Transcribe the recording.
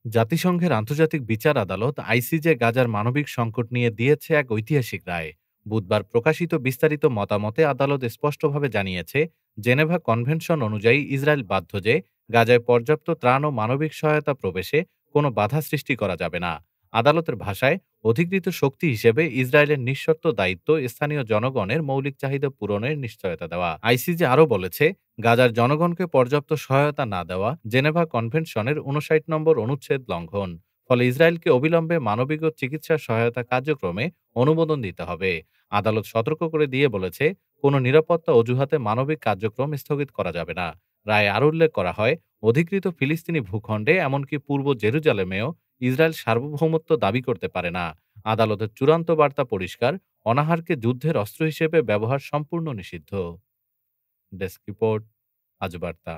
জাতিসংঘের আন্তর্জাতিক বিচার আদালত আইসিজে গাজার মানবিক সংকট নিয়ে দিয়েছে এক ঐতিহাসিক রায়। বুধবার প্রকাশিত বিস্তারিত মতামতে আদালত স্পষ্টভাবে জানিয়েছে, জেনেভা কনভেনশন অনুযায়ী ইসরায়েল বাধ্য যে গাজায় পর্যাপ্ত ত্রাণ ও মানবিক সহায়তা প্রবেশে কোনো বাধা সৃষ্টি করা যাবে না। আদালতের ভাষায়, অধিকৃত শক্তি হিসেবে ইসরায়েলের নিঃশর্ত দায়িত্ব স্থানীয় জনগণের মৌলিক চাহিদা পূরণের নিশ্চয়তা দেওয়া। আইসিজে আরও বলেছে, গাজার জনগণকে পর্যাপ্ত সহায়তা না দেওয়া জেনেভা কনভেনশনের ৫৯ নম্বর অনুচ্ছেদ লঙ্ঘন। ফলে ইসরায়েলকে অবিলম্বে মানবিক ও চিকিৎসা সহায়তা কার্যক্রমে অনুমোদন দিতে হবে। আদালত সতর্ক করে দিয়ে বলেছে, কোনো নিরাপত্তা অজুহাতে মানবিক কার্যক্রম স্থগিত করা যাবে না। রায়ে আরও উল্লেখ করা হয়, অধিকৃত ফিলিস্তিনি ভূখণ্ডে এমনকি পূর্ব জেরুজালেমেও ইসরায়েল সার্বভৌমত্ব দাবি করতে পারে না। আদালতের চূড়ান্ত বার্তা পরিষ্কার, অনাহারকে যুদ্ধের অস্ত্র হিসেবে ব্যবহার সম্পূর্ণ নিষিদ্ধ। ডেস্ক রিপোর্ট, আজ বার্তা।